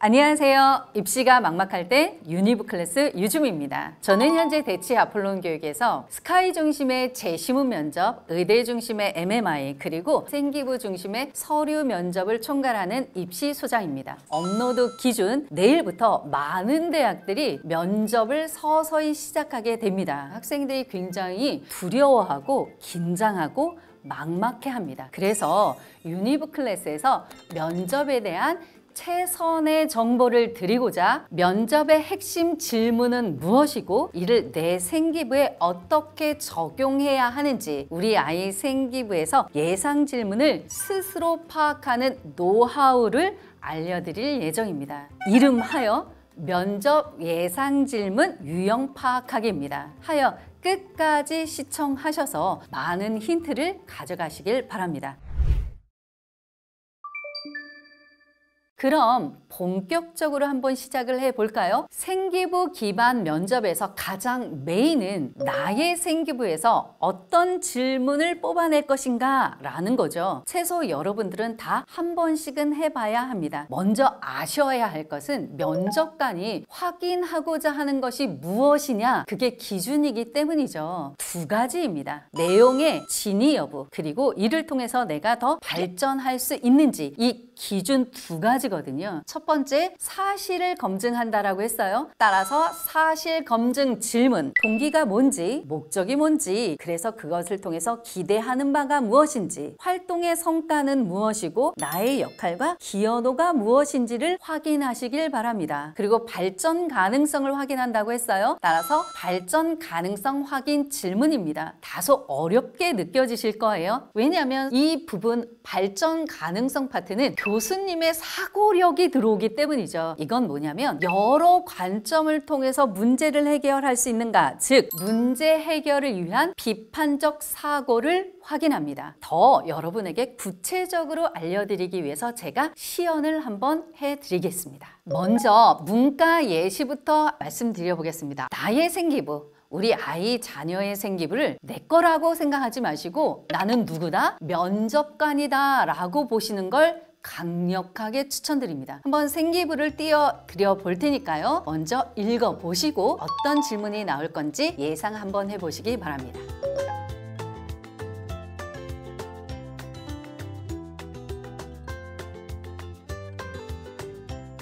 안녕하세요. 입시가 막막할 때 유니브 클래스 유주미입니다. 저는 현재 대치 아폴론 교육에서 스카이 중심의 재시문 면접, 의대 중심의 MMI, 그리고 생기부 중심의 서류 면접을 총괄하는 입시 소장입니다. 업로드 기준 내일부터 많은 대학들이 면접을 서서히 시작하게 됩니다. 학생들이 굉장히 두려워하고 긴장하고 막막해합니다. 그래서 유니브 클래스에서 면접에 대한 최선의 정보를 드리고자 면접의 핵심 질문은 무엇이고 이를 내 생기부에 어떻게 적용해야 하는지 우리 아이 생기부에서 예상 질문을 스스로 파악하는 노하우를 알려드릴 예정입니다. 이름하여 면접 예상 질문 유형 파악하기입니다. 하여 끝까지 시청하셔서 많은 힌트를 가져가시길 바랍니다. 그럼 본격적으로 한번 시작을 해볼까요? 생기부 기반 면접에서 가장 메인은 나의 생기부에서 어떤 질문을 뽑아낼 것인가 라는 거죠. 최소 여러분들은 다 한 번씩은 해봐야 합니다. 먼저 아셔야 할 것은 면접관이 확인하고자 하는 것이 무엇이냐, 그게 기준이기 때문이죠. 두 가지입니다. 내용의 진위 여부, 그리고 이를 통해서 내가 더 발전할 수 있는지, 이 기준 두 가지거든요. 첫 번째, 사실을 검증한다라고 했어요. 따라서 사실 검증 질문, 동기가 뭔지, 목적이 뭔지, 그래서 그것을 통해서 기대하는 바가 무엇인지, 활동의 성과는 무엇이고 나의 역할과 기여도가 무엇인지를 확인하시길 바랍니다. 그리고 발전 가능성을 확인한다고 했어요. 따라서 발전 가능성 확인 질문입니다. 다소 어렵게 느껴지실 거예요. 왜냐하면 이 부분 발전 가능성 파트는 교수님의 사고력이 들어오기 때문이죠. 이건 뭐냐면 여러 관점을 통해서 문제를 해결할 수 있는가, 즉 문제 해결을 위한 비판적 사고를 확인합니다. 더 여러분에게 구체적으로 알려드리기 위해서 제가 시연을 한번 해드리겠습니다. 먼저 문과 예시부터 말씀드려 보겠습니다. 나의 생기부, 우리 아이 자녀의 생기부를 내 거라고 생각하지 마시고 나는 누구다? 면접관이다 라고 보시는 걸 강력하게 추천드립니다. 한번 생기부를 띄워드려 볼 테니까요. 먼저 읽어보시고 어떤 질문이 나올 건지 예상 한번 해보시기 바랍니다.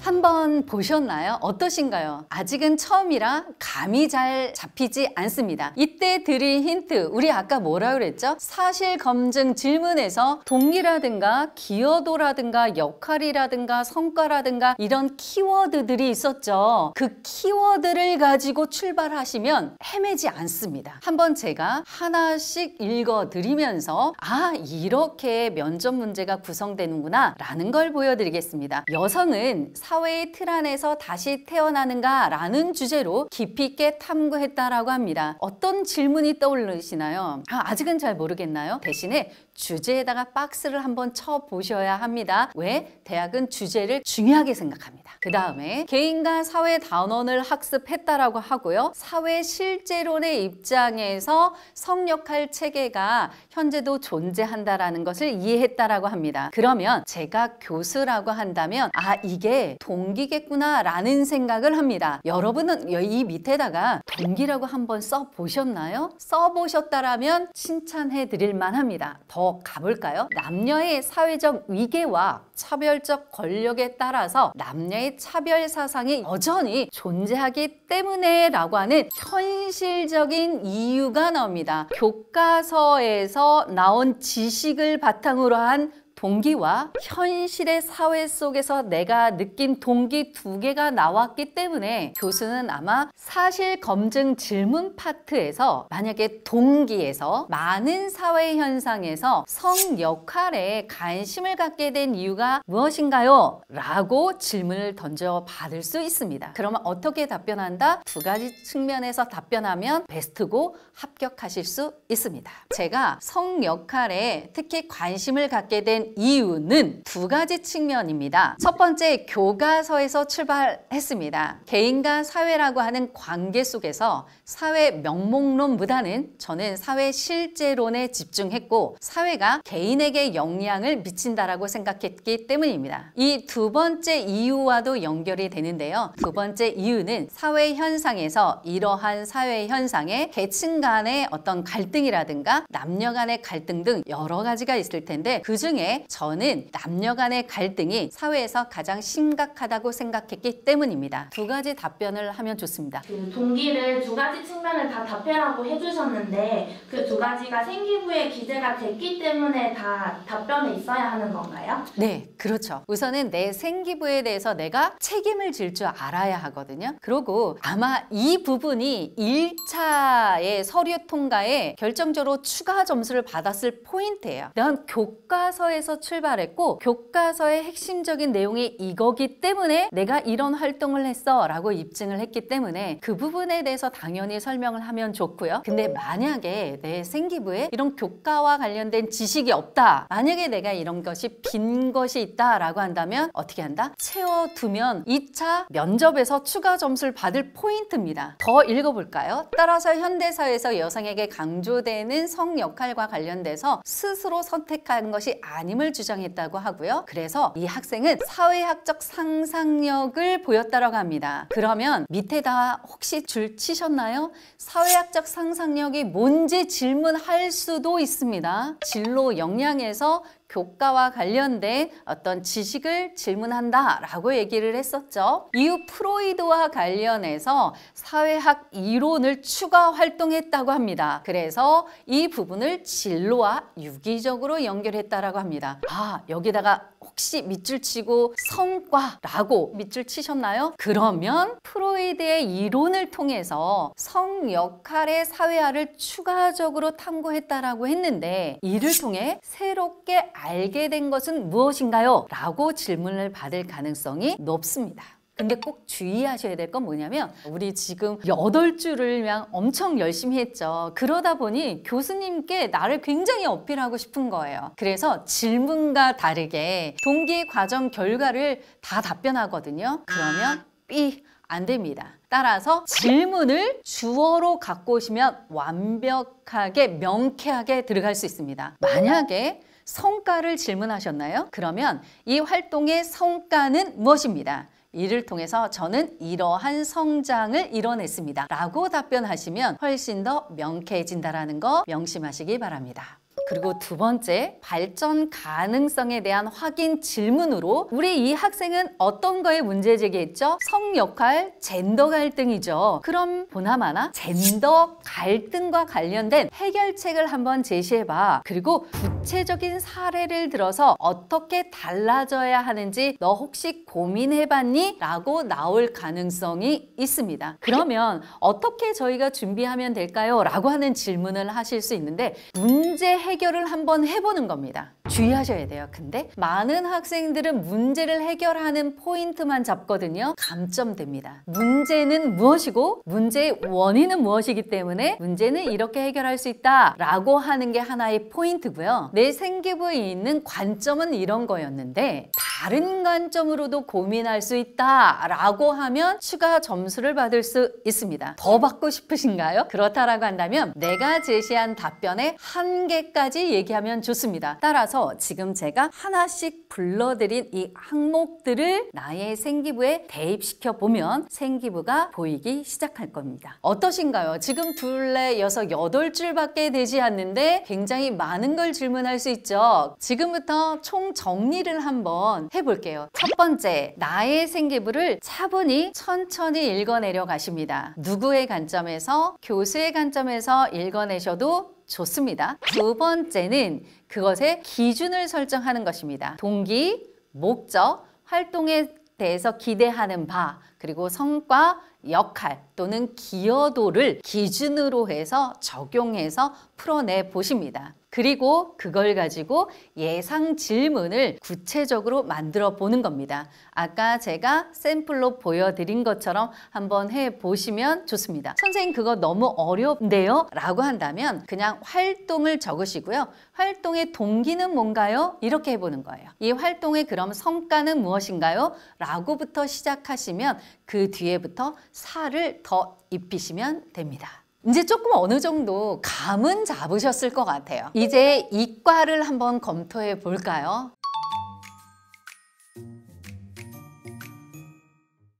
한번 보셨나요? 어떠신가요? 아직은 처음이라 감이 잘 잡히지 않습니다. 이때 드릴 힌트, 우리 아까 뭐라 그랬죠? 사실 검증 질문에서 동기라든가 기여도라든가 역할이라든가 성과라든가 이런 키워드들이 있었죠. 그 키워드를 가지고 출발하시면 헤매지 않습니다. 한번 제가 하나씩 읽어드리면서 아, 이렇게 면접 문제가 구성되는구나 라는 걸 보여드리겠습니다. 여성은 사회의 틀 안에서 다시 태어나는가 라는 주제로 깊이 있게 탐구했다라고 합니다. 어떤 질문이 떠오르시나요? 아직은 잘 모르겠나요? 대신에 주제에다가 박스를 한번 쳐보셔야 합니다. 왜? 대학은 주제를 중요하게 생각합니다. 그 다음에 개인과 사회 단원을 학습했다라고 하고요. 사회 실제론의 입장에서 성역할 체계가 현재도 존재한다라는 것을 이해했다라고 합니다. 그러면 제가 교수라고 한다면 아, 이게 동기겠구나 라는 생각을 합니다. 여러분은 이 밑에다가 동기라고 한번 써보셨나요? 써보셨다라면 칭찬해 드릴 만합니다. 더 가볼까요? 남녀의 사회적 위계와 차별적 권력에 따라서 남녀의 차별 사상이 여전히 존재하기 때문에 라고 하는 현실적인 이유가 나옵니다. 교과서에서 나온 지식을 바탕으로 한 동기와 현실의 사회 속에서 내가 느낀 동기 두 개가 나왔기 때문에 교수는 아마 사실 검증 질문 파트에서 만약에 동기에서 많은 사회 현상에서 성 역할에 관심을 갖게 된 이유가 무엇인가요? 라고 질문을 던져 받을 수 있습니다. 그러면 어떻게 답변한다? 두 가지 측면에서 답변하면 베스트고 합격하실 수 있습니다. 제가 성 역할에 특히 관심을 갖게 된 된 이유는 두 가지 측면입니다. 첫 번째, 교과서에서 출발했습니다. 개인과 사회라고 하는 관계 속에서 사회 명목론보다는 저는 사회 실제론에 집중했고 사회가 개인에게 영향을 미친다라고 생각했기 때문입니다. 이 두 번째 이유와도 연결이 되는데요. 두 번째 이유는 사회 현상에서 이러한 사회 현상에 계층 간의 어떤 갈등이라든가 남녀 간의 갈등 등 여러 가지가 있을 텐데 그중에 저는 남녀 간의 갈등이 사회에서 가장 심각하다고 생각했기 때문입니다. 두 가지 답변을 하면 좋습니다. 그 동기를 두 가지 측면을 다 답변하고 해주셨는데 그 두 가지가 생기부에 기재가 됐기 때문에 다 답변에 있어야 하는 건가요? 네, 그렇죠. 우선은 내 생기부에 대해서 내가 책임을 질 줄 알아야 하거든요. 그리고 아마 이 부분이 1차의 서류 통과에 결정적으로 추가 점수를 받았을 포인트예요. 난 교과서에서 출발했고 교과서의 핵심적인 내용이 이거기 때문에 내가 이런 활동을 했어 라고 입증을 했기 때문에 그 부분에 대해서 당연히 설명을 하면 좋고요. 근데 만약에 내 생기부에 이런 교과와 관련된 지식이 없다, 만약에 내가 이런 것이 빈 것이 있다 라고 한다면 어떻게 한다? 채워두면 2차 면접에서 추가 점수를 받을 포인트입니다. 더 읽어볼까요? 따라서 현대사회에서 여성에게 강조되는 성 역할과 관련돼서 스스로 선택한 것이 아님을 주장했다고 하고요. 그래서 이 학생은 사회학적 상상력을 보였다고 합니다. 그러면 밑에다 혹시 줄 치셨나요? 사회학적 상상력이 뭔지 질문할 수도 있습니다. 진로 역량에서 교과와 관련된 어떤 지식을 질문한다 라고 얘기를 했었죠. 이후 프로이드와 관련해서 사회학 이론을 추가 활동했다고 합니다. 그래서 이 부분을 진로와 유기적으로 연결했다라고 합니다. 아, 여기다가 혹시 밑줄 치고 성과라고 밑줄 치셨나요? 그러면 프로이드의 이론을 통해서 성 역할의 사회화를 추가적으로 탐구했다라고 했는데 이를 통해 새롭게 알게 된 것은 무엇인가요? 라고 질문을 받을 가능성이 높습니다. 근데 꼭 주의하셔야 될 건 뭐냐면 우리 지금 8줄을 그냥 엄청 열심히 했죠. 그러다 보니 교수님께 나를 굉장히 어필하고 싶은 거예요. 그래서 질문과 다르게 동기 과정 결과를 다 답변하거든요. 그러면 삐 안 됩니다. 따라서 질문을 주어로 갖고 오시면 완벽하게 명쾌하게 들어갈 수 있습니다. 만약에 성과를 질문하셨나요? 그러면 이 활동의 성과는 무엇입니다. 이를 통해서 저는 이러한 성장을 이뤄냈습니다 라고 답변하시면 훨씬 더 명쾌해진다는 거 명심하시기 바랍니다. 그리고 두 번째, 발전 가능성에 대한 확인 질문으로 우리 이 학생은 어떤 거에 문제 제기했죠? 성 역할, 젠더 갈등이죠. 그럼 보나마나 젠더 갈등과 관련된 해결책을 한번 제시해봐. 그리고 구체적인 사례를 들어서 어떻게 달라져야 하는지 너 혹시 고민해봤니? 라고 나올 가능성이 있습니다. 그러면 어떻게 저희가 준비하면 될까요? 라고 하는 질문을 하실 수 있는데 문제 해결을 한번 해보는 겁니다. 주의하셔야 돼요. 근데 많은 학생들은 문제를 해결하는 포인트만 잡거든요. 감점됩니다. 문제는 무엇이고 문제의 원인은 무엇이기 때문에 문제는 이렇게 해결할 수 있다 라고 하는 게 하나의 포인트고요. 내 생기부에 있는 관점은 이런 거였는데 다른 관점으로도 고민할 수 있다 라고 하면 추가 점수를 받을 수 있습니다. 더 받고 싶으신가요? 그렇다라고 한다면 내가 제시한 답변의 한계까지 얘기하면 좋습니다. 따라서 지금 제가 하나씩 불러드린 이 항목들을 나의 생기부에 대입시켜 보면 생기부가 보이기 시작할 겁니다. 어떠신가요? 지금 둘레 6, 8줄밖에 되지 않는데 굉장히 많은 걸 질문할 수 있죠. 지금부터 총 정리를 한번 해볼게요. 첫 번째, 나의 생기부를 차분히 천천히 읽어내려 가십니다. 누구의 관점에서? 교수의 관점에서 읽어내셔도 좋습니다. 두 번째는 그것의 기준을 설정하는 것입니다. 동기, 목적, 활동에 대해서 기대하는 바, 그리고 성과, 역할 또는 기여도를 기준으로 해서 적용해서 풀어내 보십니다. 그리고 그걸 가지고 예상 질문을 구체적으로 만들어 보는 겁니다. 아까 제가 샘플로 보여드린 것처럼 한번 해보시면 좋습니다. 선생님 그거 너무 어렵네요? 라고 한다면 그냥 활동을 적으시고요. 활동의 동기는 뭔가요? 이렇게 해보는 거예요. 이 활동의 그럼 성과는 무엇인가요? 라고부터 시작하시면 그 뒤에부터 살을 더 입히시면 됩니다. 이제 조금 어느 정도 감은 잡으셨을 것 같아요. 이제 이과를 한번 검토해 볼까요?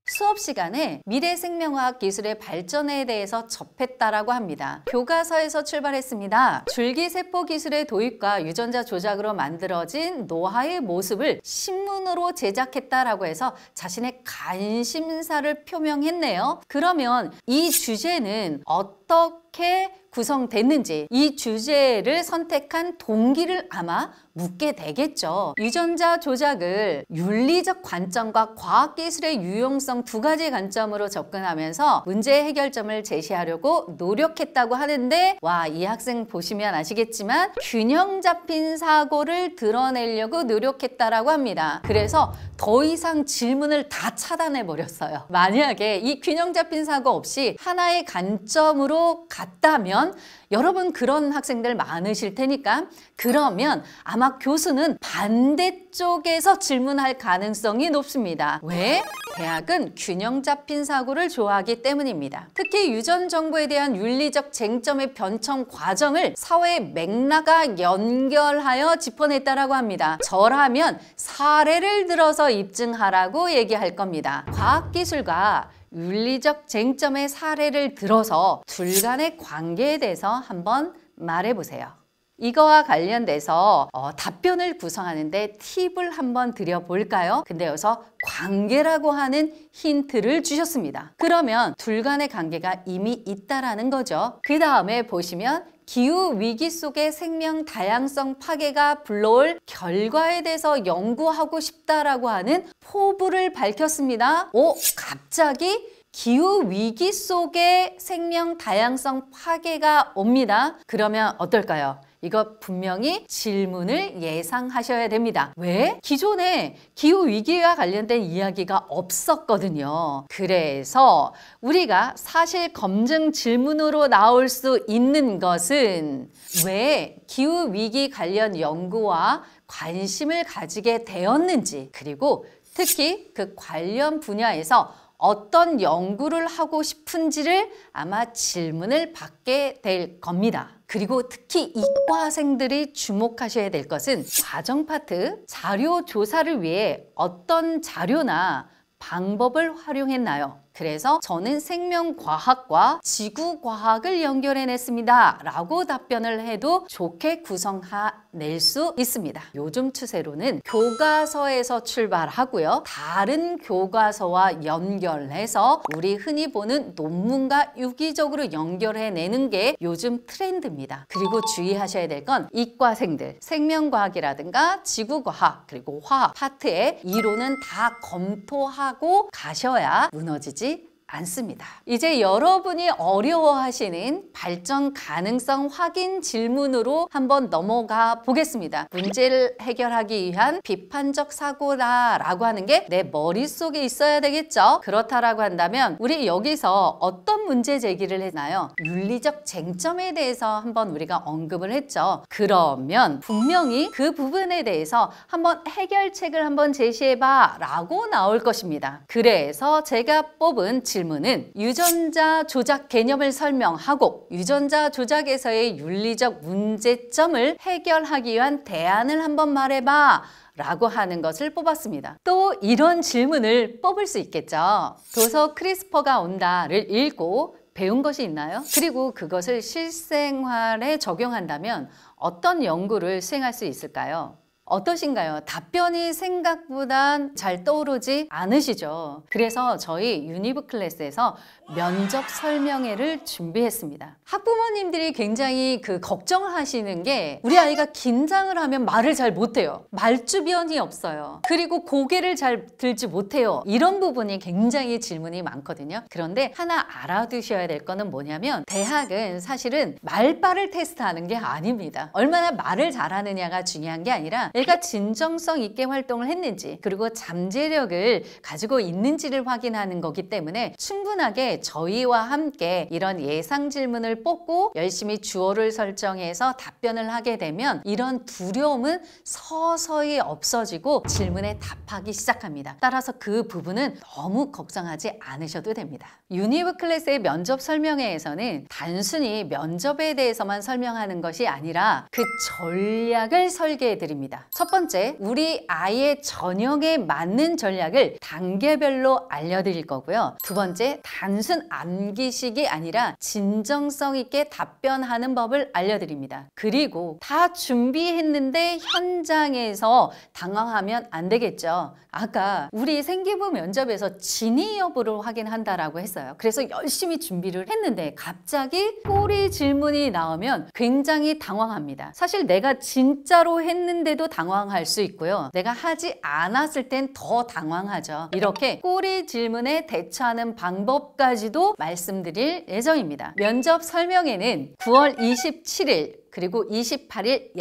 수업 시간에 미래생명화학 기술의 발전에 대해서 접했다라고 합니다. 교과서에서 출발했습니다. 줄기세포 기술의 도입과 유전자 조작으로 만들어진 노화의 모습을 신문으로 제작했다라고 해서 자신의 관심사를 표명했네요. 그러면 이 주제는 어떻게 구성됐는지 이 주제를 선택한 동기를 아마 묻게 되겠죠. 유전자 조작을 윤리적 관점과 과학기술의 유용성 두 가지 관점으로 접근하면서 문제 해결점을 제시하려고 노력했다고 하는데 와, 이 학생 보시면 아시겠지만 균형 잡힌 사고를 드러내려고 노력했다라고 합니다. 그래서 더 이상 질문을 다 차단해 버렸어요. 만약에 이 균형 잡힌 사고 없이 하나의 관점으로 갔다면 여러분 그런 학생들 많으실 테니까 그러면 아마 교수는 반대쪽에서 질문할 가능성이 높습니다. 왜? 대학은 균형 잡힌 사고를 좋아하기 때문입니다. 특히 유전 정보에 대한 윤리적 쟁점의 변청 과정을 사회의 맥락과 연결하여 짚어냈다라고 합니다. 저라면 사례를 들어서 입증하라고 얘기할 겁니다. 과학기술과 윤리적 쟁점의 사례를 들어서 둘 간의 관계에 대해서 한번 말해보세요. 이거와 관련돼서 답변을 구성하는데 팁을 한번 드려볼까요? 근데 여기서 관계라고 하는 힌트를 주셨습니다. 그러면 둘 간의 관계가 이미 있다라는 거죠. 그 다음에 보시면 기후위기 속의 생명 다양성 파괴가 불러올 결과에 대해서 연구하고 싶다라고 하는 포부를 밝혔습니다. 갑자기 기후위기 속에 생명 다양성 파괴가 옵니다. 그러면 어떨까요? 이거 분명히 질문을 예상하셔야 됩니다. 왜? 기존에 기후위기와 관련된 이야기가 없었거든요. 그래서 우리가 사실 검증 질문으로 나올 수 있는 것은 왜 기후위기 관련 연구와 관심을 가지게 되었는지, 그리고 특히 그 관련 분야에서 어떤 연구를 하고 싶은지를 아마 질문을 받게 될 겁니다. 그리고 특히 이과생들이 주목하셔야 될 것은 과정 파트, 자료 조사를 위해 어떤 자료나 방법을 활용했나요? 그래서 저는 생명과학과 지구과학을 연결해냈습니다 라고 답변을 해도 좋게 구성해낼 수 있습니다. 요즘 추세로는 교과서에서 출발하고요. 다른 교과서와 연결해서 우리 흔히 보는 논문과 유기적으로 연결해내는 게 요즘 트렌드입니다. 그리고 주의하셔야 될 건 이과생들, 생명과학이라든가 지구과학 그리고 화학 파트의 이론은 다 검토하고 가셔야 무너지지 않습니다. 이제 여러분이 어려워하시는 발전 가능성 확인 질문으로 한번 넘어가 보겠습니다. 문제를 해결하기 위한 비판적 사고다라고 하는 게 내 머릿속에 있어야 되겠죠? 그렇다라고 한다면 우리 여기서 어떤 문제 제기를 했나요? 윤리적 쟁점에 대해서 한번 우리가 언급을 했죠. 그러면 분명히 그 부분에 대해서 한번 해결책을 한번 제시해봐 라고 나올 것입니다. 그래서 제가 뽑은 질문은 유전자 조작 개념을 설명하고 유전자 조작에서의 윤리적 문제점을 해결하기 위한 대안을 한번 말해봐 라고 하는 것을 뽑았습니다. 또 이런 질문을 뽑을 수 있겠죠. 도서 크리스퍼가 온다를 읽고 배운 것이 있나요? 그리고 그것을 실생활에 적용한다면 어떤 연구를 수행할 수 있을까요? 어떠신가요? 답변이 생각보단 잘 떠오르지 않으시죠? 그래서 저희 유니브 클래스에서 면접 설명회를 준비했습니다. 학부모님들이 굉장히 걱정을 하시는 게 우리 아이가 긴장을 하면 말을 잘 못해요. 말주변이 없어요. 그리고 고개를 잘 들지 못해요. 이런 부분이 굉장히 질문이 많거든요. 그런데 하나 알아두셔야 될 거는 뭐냐면 대학은 사실은 말빨을 테스트하는 게 아닙니다. 얼마나 말을 잘하느냐가 중요한 게 아니라 얘가 진정성 있게 활동을 했는지 그리고 잠재력을 가지고 있는지를 확인하는 거기 때문에 충분하게 저희와 함께 이런 예상 질문을 뽑고 열심히 주어를 설정해서 답변을 하게 되면 이런 두려움은 서서히 없어지고 질문에 답하기 시작합니다. 따라서 그 부분은 너무 걱정하지 않으셔도 됩니다. 유니브 클래스의 면접 설명회에서는 단순히 면접에 대해서만 설명하는 것이 아니라 그 전략을 설계해 드립니다. 첫 번째, 우리 아이의 전형에 맞는 전략을 단계별로 알려드릴 거고요. 두 번째, 단순 암기식이 아니라 진정성 있게 답변하는 법을 알려드립니다. 그리고 다 준비했는데 현장에서 당황하면 안 되겠죠. 아까 우리 생기부 면접에서 진위 여부를 확인한다라고 했어요. 그래서 열심히 준비를 했는데 갑자기 꼬리 질문이 나오면 굉장히 당황합니다. 사실 내가 진짜로 했는데도 당황할 수 있고요. 내가 하지 않았을 땐 더 당황하죠. 이렇게 꼬리 질문에 대처하는 방법까지도 말씀드릴 예정입니다. 면접 설명회는 9월 27일 그리고 28일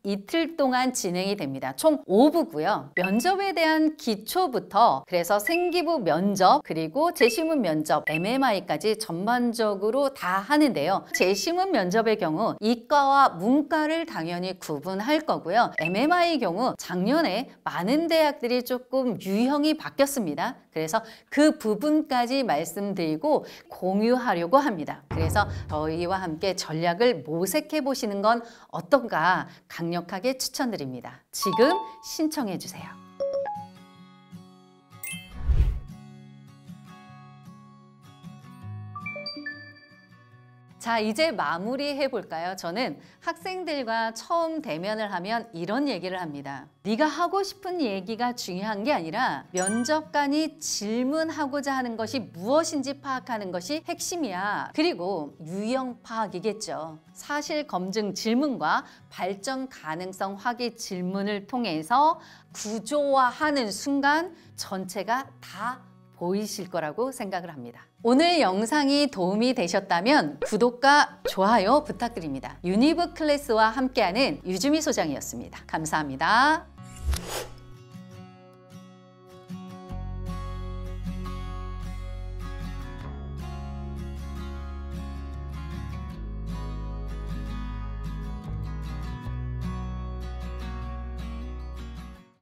이틀 동안 진행이 됩니다. 총 5부고요. 면접에 대한 기초부터 그래서 생기부 면접 그리고 재심문 면접, MMI까지 전반적으로 다 하는데요. 재심문 면접의 경우 이과와 문과를 당연히 구분할 거고요. MMI 경우 작년에 많은 대학들이 조금 유형이 바뀌었습니다. 그래서 그 부분까지 말씀드리고 공유하려고 합니다. 그래서 저희와 함께 전략을 모색해 보시는 건 어떤가 강력하게 추천드립니다. 지금 신청해 주세요. 자, 이제 마무리해 볼까요? 저는 학생들과 처음 대면을 하면 이런 얘기를 합니다. 네가 하고 싶은 얘기가 중요한 게 아니라 면접관이 질문하고자 하는 것이 무엇인지 파악하는 것이 핵심이야. 그리고 유형 파악이겠죠. 사실 검증 질문과 발전 가능성 확인 질문을 통해서 구조화하는 순간 전체가 다 보이실 거라고 생각을 합니다. 오늘 영상이 도움이 되셨다면 구독과 좋아요 부탁드립니다. 유니브 클래스와 함께하는 유주미 소장이었습니다. 감사합니다.